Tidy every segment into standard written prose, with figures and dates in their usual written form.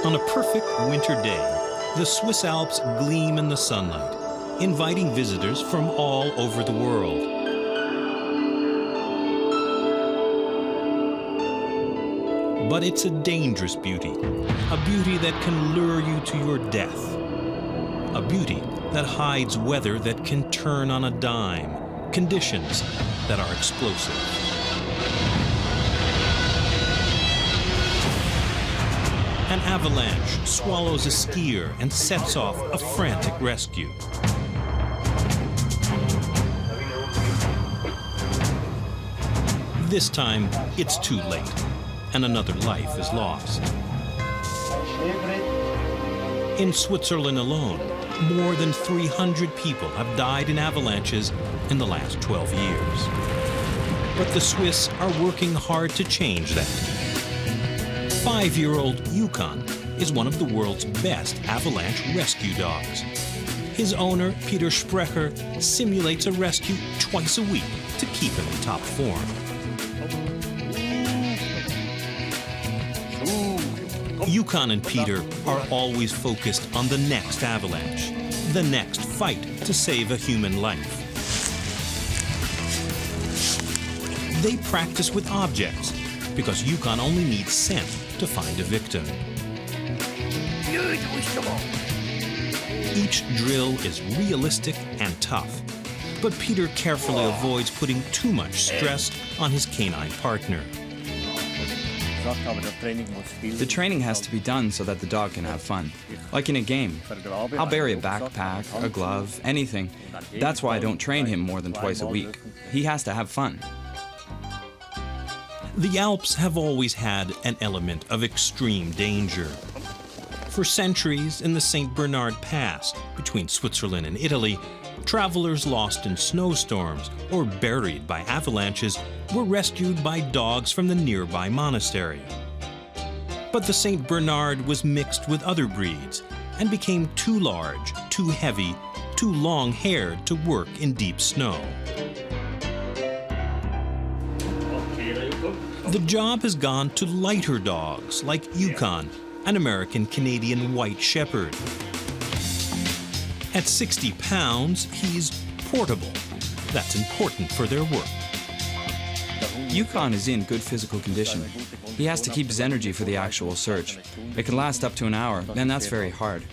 On a perfect winter day, the Swiss Alps gleam in the sunlight, inviting visitors from all over the world. But it's a dangerous beauty, a beauty that can lure you to your death, a beauty that hides weather that can turn on a dime, conditions that are explosive. An avalanche swallows a skier and sets off a frantic rescue. This time, it's too late, and another life is lost. In Switzerland alone, more than 300 people have died in avalanches in the last 12 years. But the Swiss are working hard to change that. 5-year-old Yukon is one of the world's best avalanche rescue dogs. His owner, Peter Sprecher, simulates a rescue twice a week to keep him in top form. Yukon and Peter are always focused on the next avalanche, the next fight to save a human life. They practice with objects because Yukon only needs scent to find a victim. Each drill is realistic and tough, but Peter carefully avoids putting too much stress on his canine partner. The training has to be done so that the dog can have fun. Like in a game. I'll bury a backpack, a glove, anything. That's why I don't train him more than twice a week. He has to have fun. The Alps have always had an element of extreme danger. For centuries in the St. Bernard Pass, between Switzerland and Italy, travelers lost in snowstorms or buried by avalanches were rescued by dogs from the nearby monastery. But the St. Bernard was mixed with other breeds and became too large, too heavy, too long-haired to work in deep snow. The job has gone to lighter dogs like Yukon, an American-Canadian white shepherd. At 60 pounds, he's portable. That's important for their work. Yukon is in good physical condition. He has to keep his energy for the actual search. It can last up to an hour, and that's very hard.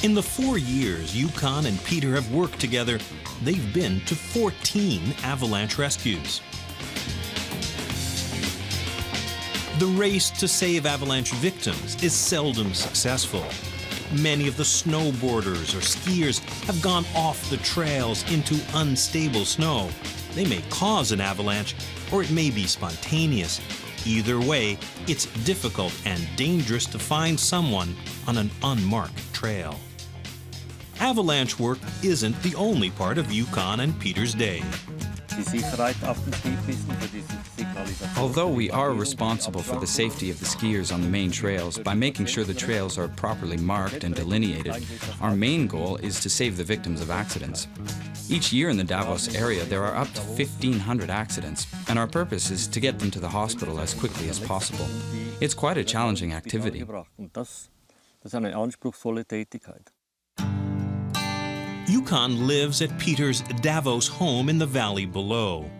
In the 4 years Yukon and Peter have worked together, they've been to 14 avalanche rescues. The race to save avalanche victims is seldom successful. Many of the snowboarders or skiers have gone off the trails into unstable snow. They may cause an avalanche, or it may be spontaneous. Either way, it's difficult and dangerous to find someone on an unmarked trail. Avalanche work isn't the only part of Yukon and Peter's day. Although we are responsible for the safety of the skiers on the main trails by making sure the trails are properly marked and delineated, our main goal is to save the victims of accidents. Each year in the Davos area there are up to 1,500 accidents, and our purpose is to get them to the hospital as quickly as possible. It's quite a challenging activity. Yukon lives at Peter's Davos home in the valley below.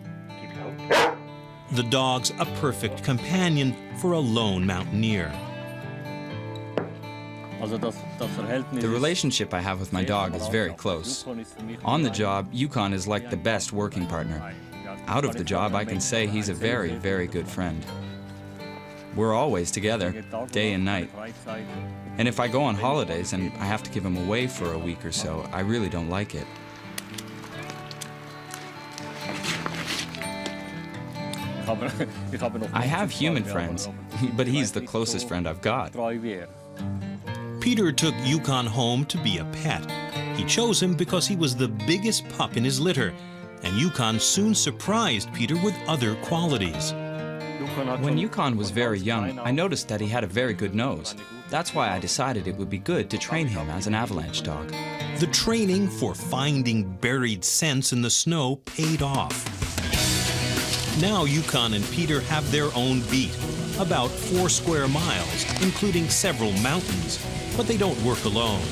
The dog's a perfect companion for a lone mountaineer. The relationship I have with my dog is very close. On the job, Yukon is like the best working partner. Out of the job, I can say he's a very, very good friend. We're always together, day and night. And if I go on holidays and I have to give him away for a week or so, I really don't like it. I have human friends, but he's the closest friend I've got. Peter took Yukon home to be a pet. He chose him because he was the biggest pup in his litter, and Yukon soon surprised Peter with other qualities. When Yukon was very young, I noticed that he had a very good nose. That's why I decided it would be good to train him as an avalanche dog. The training for finding buried scents in the snow paid off. Now Yukon and Peter have their own beat, about 4 square miles, including several mountains, but they don't work alone.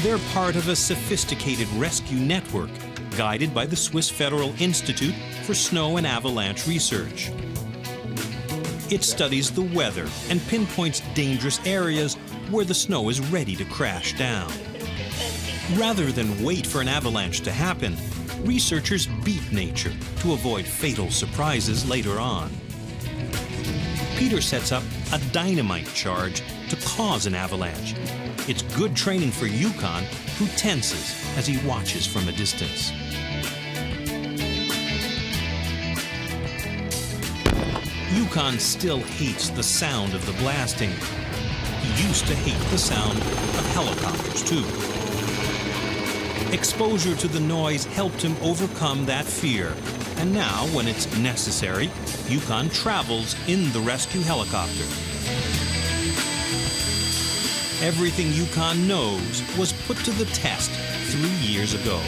They're part of a sophisticated rescue network guided by the Swiss Federal Institute for Snow and Avalanche Research. It studies the weather and pinpoints dangerous areas where the snow is ready to crash down. Rather than wait for an avalanche to happen, researchers beat nature to avoid fatal surprises later on. Peter sets up a dynamite charge to cause an avalanche. It's good training for Yukon, who tenses as he watches from a distance. Yukon still hates the sound of the blasting. He used to hate the sound of helicopters, too. Exposure to the noise helped him overcome that fear, and now, when it's necessary, Yukon travels in the rescue helicopter. Everything Yukon knows was put to the test 3 years ago.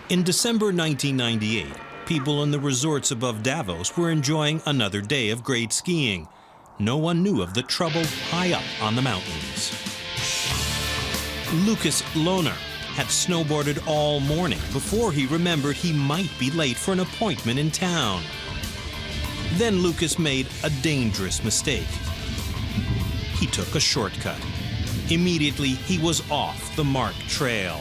In December 1998, people in the resorts above Davos were enjoying another day of great skiing. No one knew of the trouble high up on the mountains. Lucas Lohner had snowboarded all morning before he remembered he might be late for an appointment in town. Then Lucas made a dangerous mistake. He took a shortcut. Immediately, he was off the marked trail.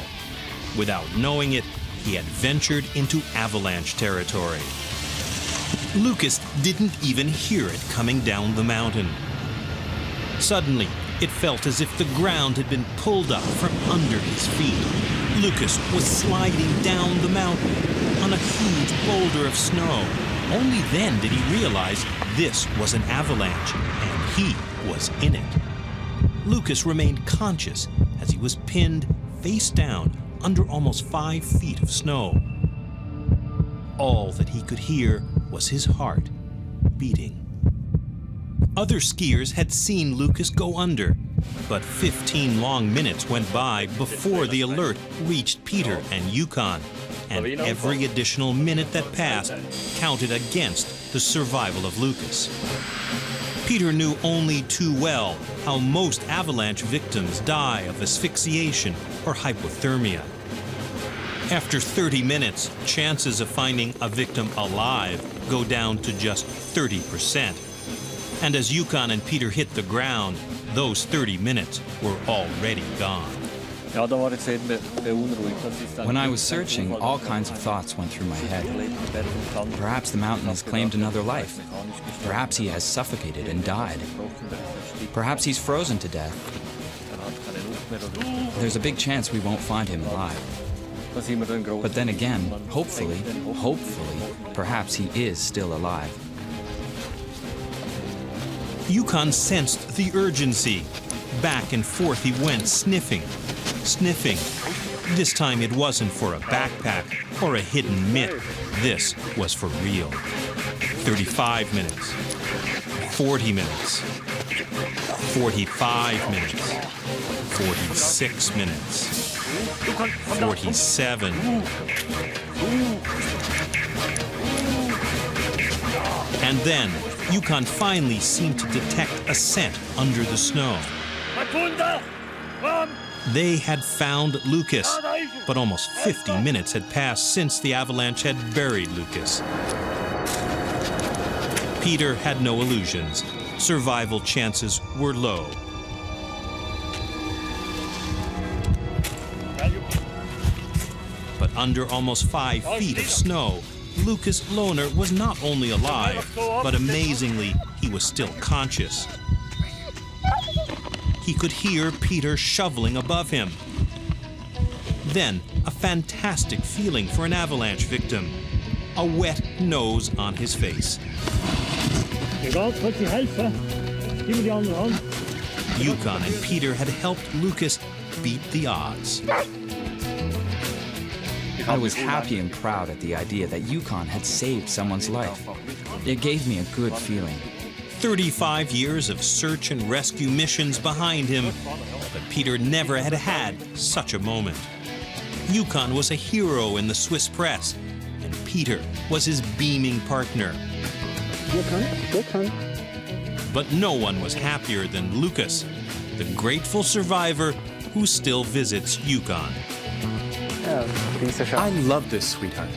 Without knowing it, he had ventured into avalanche territory. Lucas didn't even hear it coming down the mountain. Suddenly, it felt as if the ground had been pulled up from under his feet. Lucas was sliding down the mountain on a huge boulder of snow. Only then did he realize this was an avalanche, and he was in it. Lucas remained conscious as he was pinned face down under almost 5 feet of snow. All that he could hear was his heart beating. Other skiers had seen Lucas go under, but 15 long minutes went by before the alert reached Peter and Yukon, and every additional minute that passed counted against the survival of Lucas. Peter knew only too well how most avalanche victims die of asphyxiation or hypothermia. After 30 minutes, chances of finding a victim alive go down to just 30%. And as Yukon and Peter hit the ground, those 30 minutes were already gone. When I was searching, all kinds of thoughts went through my head. Perhaps the mountain has claimed another life. Perhaps he has suffocated and died. Perhaps he's frozen to death. There's a big chance we won't find him alive. But then again, hopefully, perhaps he is still alive. Yukon sensed the urgency. Back and forth he went, sniffing. This time it wasn't for a backpack or a hidden mitt. This was for real. 35 minutes. 40 minutes. 45 minutes. 46 minutes. 47. And then Yukon finally seemed to detect a scent under the snow. They had found Lucas, but almost 50 minutes had passed since the avalanche had buried Lucas. Peter had no illusions. Survival chances were low. But under almost 5 feet of snow, Lucas Lohner was not only alive, but amazingly, he was still conscious. He could hear Peter shoveling above him. Then, a fantastic feeling for an avalanche victim. A wet nose on his face. Yukon and Peter had helped Lucas beat the odds. I was happy and proud at the idea that Yukon had saved someone's life. It gave me a good feeling. 35 years of search and rescue missions behind him, but Peter never had had such a moment. Yukon was a hero in the Swiss press, and Peter was his beaming partner. Yukon. But no one was happier than Lucas, the grateful survivor who still visits Yukon. I love this, sweetheart.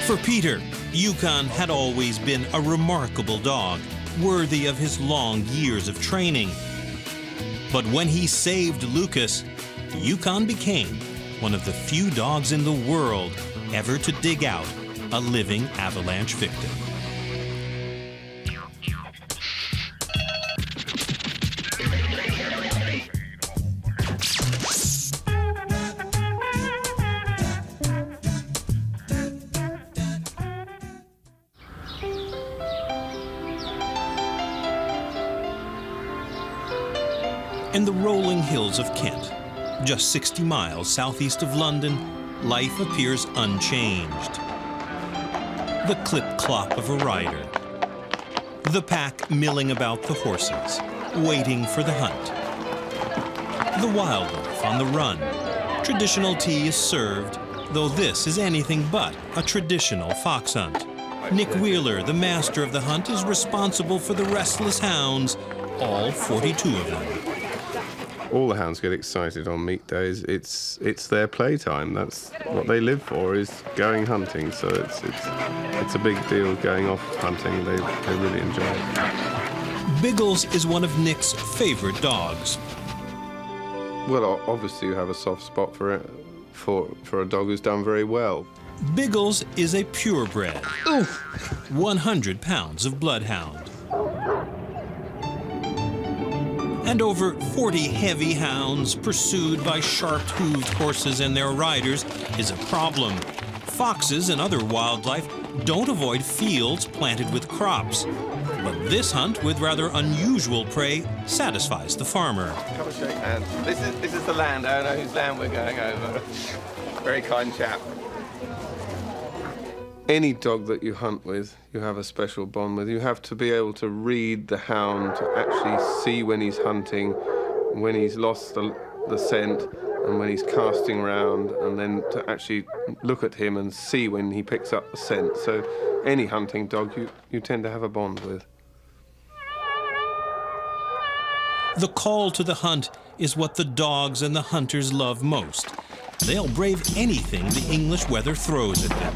For Peter, Yukon had always been a remarkable dog, worthy of his long years of training. But when he saved Lucas, Yukon became one of the few dogs in the world ever to dig out a living avalanche victim. In the rolling hills of Kent, just 60 miles southeast of London, life appears unchanged. The clip-clop of a rider, the pack milling about the horses, waiting for the hunt. The wildlife on the run. Traditional tea is served, though this is anything but a traditional fox hunt. Nick Wheeler, the master of the hunt, is responsible for the restless hounds, all 42 of them. All the hounds get excited on meet days. It's their playtime. That's what they live for, is going hunting. So it's a big deal going off hunting. They really enjoy it. Biggles is one of Nick's favorite dogs. Well, obviously you have a soft spot for it, for a dog who's done very well. Biggles is a purebred, 100 pounds of bloodhound. And over 40 heavy hounds pursued by sharp-hooved horses and their riders is a problem. Foxes and other wildlife don't avoid fields planted with crops. But this hunt with rather unusual prey satisfies the farmer. Come and shake hands. This is the landowner whose land we're going over. Very kind chap. Any dog that you hunt with, you have a special bond with. You have to be able to read the hound, to actually see when he's hunting, when he's lost the scent, and when he's casting around, and then to actually look at him and see when he picks up the scent. So any hunting dog you tend to have a bond with. The call to the hunt is what the dogs and the hunters love most. They'll brave anything the English weather throws at them.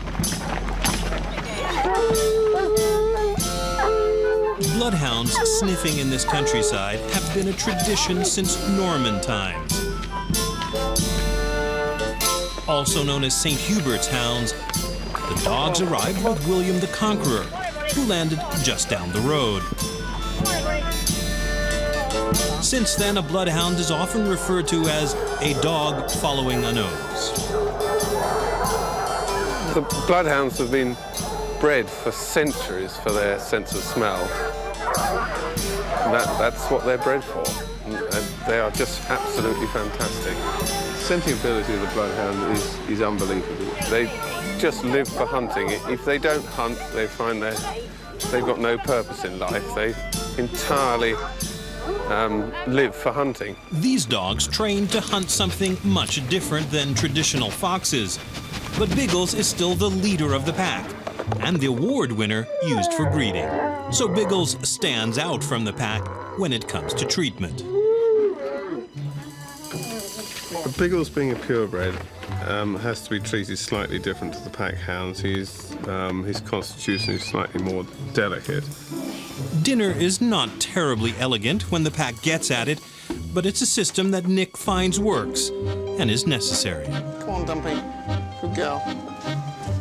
Bloodhounds sniffing in this countryside have been a tradition since Norman times. Also known as St. Hubert's hounds, the dogs arrived with William the Conqueror, who landed just down the road. Since then, a bloodhound is often referred to as a dog following a nose. The bloodhounds have been bred for centuries for their sense of smell. That's what they're bred for. They are just absolutely fantastic. Scenting ability of the bloodhound is unbelievable. They just live for hunting. If they don't hunt, they find they've got no purpose in life. They entirely live for hunting. These dogs train to hunt something much different than traditional foxes. But Biggles is still the leader of the pack and the award winner used for breeding. So Biggles stands out from the pack when it comes to treatment. Biggles, being a purebred, has to be treated slightly different to the pack hounds. His constitution is slightly more delicate. Dinner is not terribly elegant when the pack gets at it, but it's a system that Nick finds works and is necessary. Come on, Dumpy. Good girl.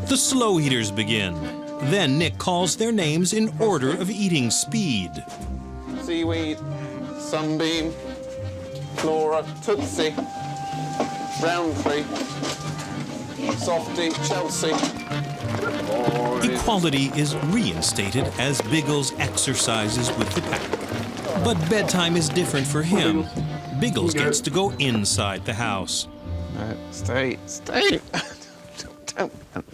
The slow eaters begin. Then Nick calls their names in order of eating speed. Seaweed, Sunbeam, Flora, Tootsie, Roundtree, Softy, Chelsea. Equality is reinstated as Biggles exercises with the pack. But bedtime is different for him. Biggles gets to go inside the house. Stay.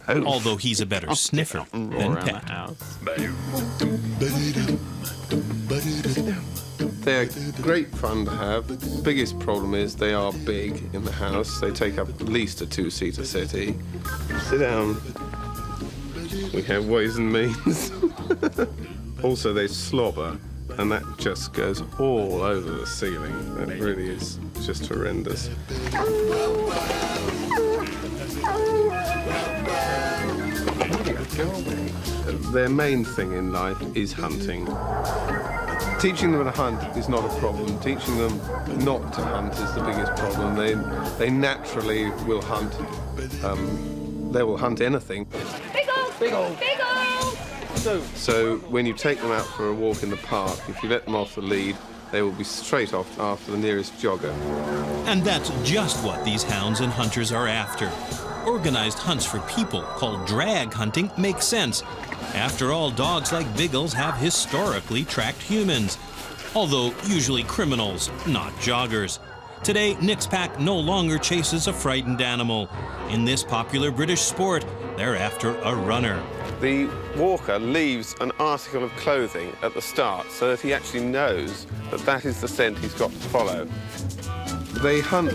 Although he's a better sniffer than Pet. They're great fun to have. The biggest problem is they are big in the house. They take up at least a two-seater settee. Sit down. We have ways and means. Also, they slobber, and that just goes all over the ceiling. It really is just horrendous. Their main thing in life is hunting. Teaching them to hunt is not a problem. Teaching them not to hunt is the biggest problem. They naturally will hunt. They will hunt anything. So when you take them out for a walk in the park, if you let them off the lead, they will be straight off after the nearest jogger. And that's just what these hounds and hunters are after. Organized hunts for people, called drag hunting, makes sense. After all, dogs like Biggles have historically tracked humans, although usually criminals, not joggers. Today, Nick's pack no longer chases a frightened animal. In this popular British sport, they're after a runner. The walker leaves an article of clothing at the start so that he actually knows that that is the scent he's got to follow. They hunt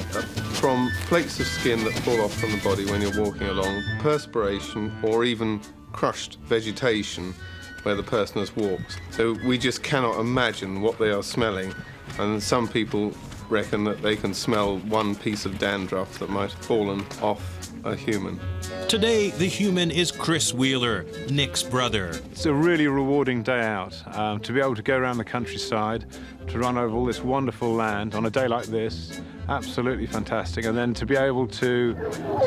from flakes of skin that fall off from the body when you're walking along, perspiration, or even crushed vegetation where the person has walked. So we just cannot imagine what they are smelling, and some people reckon that they can smell one piece of dandruff that might have fallen off a human. Today, the human is Chris Wheeler, Nick's brother. It's a really rewarding day out, to be able to go around the countryside, to run over all this wonderful land on a day like this. Absolutely fantastic. And then to be able to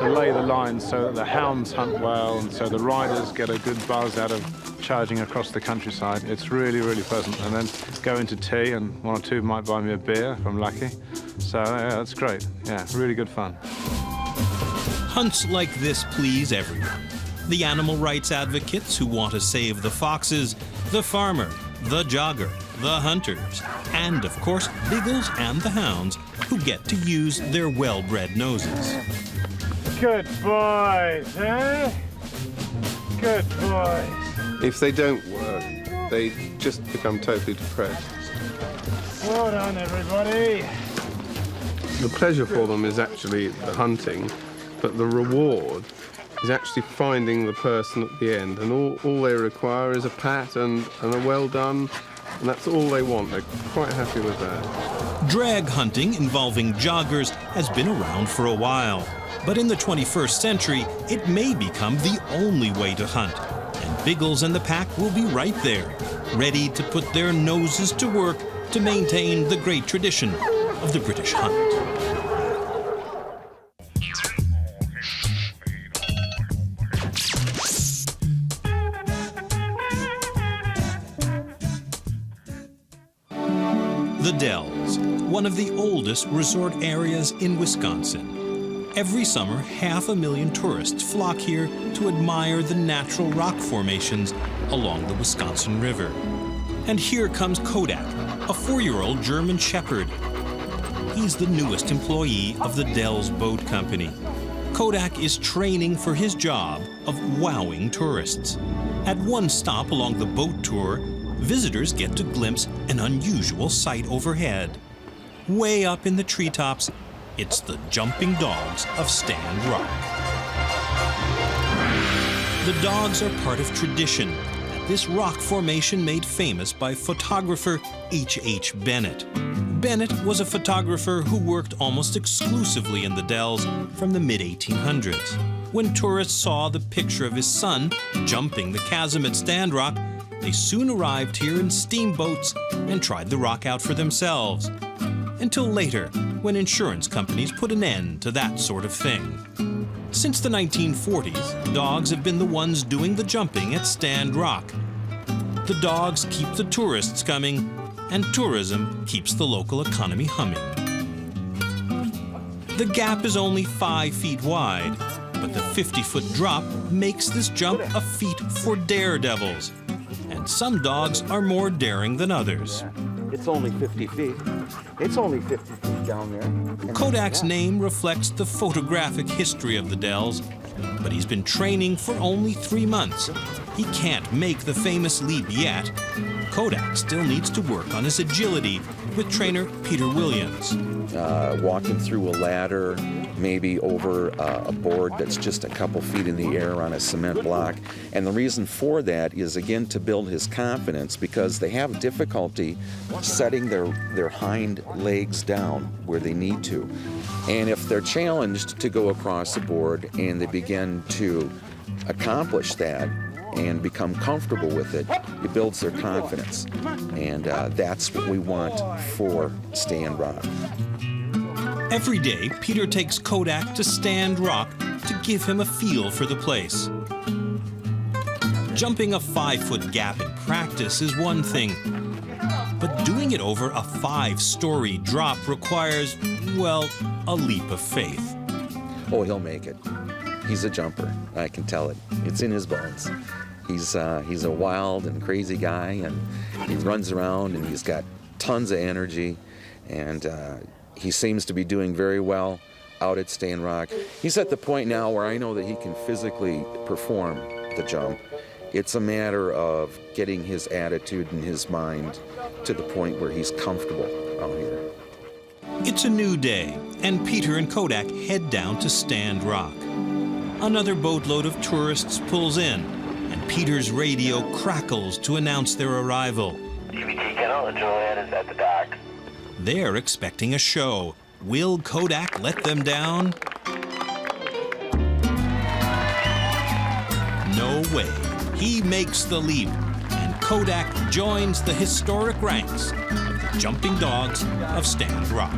lay the lines so that the hounds hunt well and so the riders get a good buzz out of charging across the countryside. It's really, really pleasant. And then go into tea, and one or two might buy me a beer if I'm lucky. So yeah, that's great. Yeah, really good fun. Hunts like this please everyone. The animal rights advocates who want to save the foxes, the farmer, the jogger, the hunters, and of course, Biggles and the hounds who get to use their well-bred noses. Good boys, eh? Good boys. If they don't work, they just become totally depressed. Well done, everybody. The pleasure for them is actually the hunting, but the reward is actually finding the person at the end, and all they require is a pat and a well done, and that's all they want. They're quite happy with that. Drag hunting involving joggers has been around for a while, but in the 21st century, it may become the only way to hunt, and Biggles and the pack will be right there, ready to put their noses to work to maintain the great tradition of the British hunt. The Dells, one of the oldest resort areas in Wisconsin. Every summer, 500,000 tourists flock here to admire the natural rock formations along the Wisconsin River. And here comes Kodak, a 4-year-old German Shepherd. He's the newest employee of the Dells Boat Company. Kodak is training for his job of wowing tourists. At one stop along the boat tour, visitors get to glimpse an unusual sight overhead. Way up in the treetops, it's the jumping dogs of Stand Rock. The dogs are part of tradition at this rock formation made famous by photographer H.H. Bennett. Bennett was a photographer who worked almost exclusively in the Dells from the mid-1800s. When tourists saw the picture of his son jumping the chasm at Stand Rock, they soon arrived here in steamboats and tried the rock out for themselves. Until later, when insurance companies put an end to that sort of thing. Since the 1940s, dogs have been the ones doing the jumping at Stand Rock. The dogs keep the tourists coming, and tourism keeps the local economy humming. The gap is only 5 feet wide, but the 50-foot drop makes this jump a feat for daredevils. And some dogs are more daring than others. It's only 50 feet. It's only 50 feet down there. Kodak's name reflects the photographic history of the Dells, but he's been training for only 3 months, He can't make the famous leap yet. Kodak still needs to work on his agility with trainer Peter Williams. Walking through a ladder, maybe over a board that's just a couple feet in the air on a cement block. And the reason for that is, again, to build his confidence, because they have difficulty setting their hind legs down where they need to. And if they're challenged to go across the board and they begin to accomplish that and become comfortable with it, it builds their confidence. And that's what we want for Stand Rock. Every day, Peter takes Kodak to Stand Rock to give him a feel for the place. Jumping a 5-foot gap in practice is one thing, but doing it over a 5-story drop requires, well, a leap of faith. Oh, he'll make it. He's a jumper. I can tell it. It's in his bones. He's a wild and crazy guy, and he runs around, and he's got tons of energy, and he seems to be doing very well out at Stand Rock. He's at the point now where I know that he can physically perform the jump. It's a matter of getting his attitude and his mind to the point where he's comfortable out here. It's a new day, and Peter and Kodak head down to Stand Rock. Another boatload of tourists pulls in, and Peter's radio crackles to announce their arrival. TBT Kennel, the Juliet is at the dock. They're expecting a show. Will Kodak let them down? No way. He makes the leap, and Kodak joins the historic ranks of the jumping dogs of Stand Rock.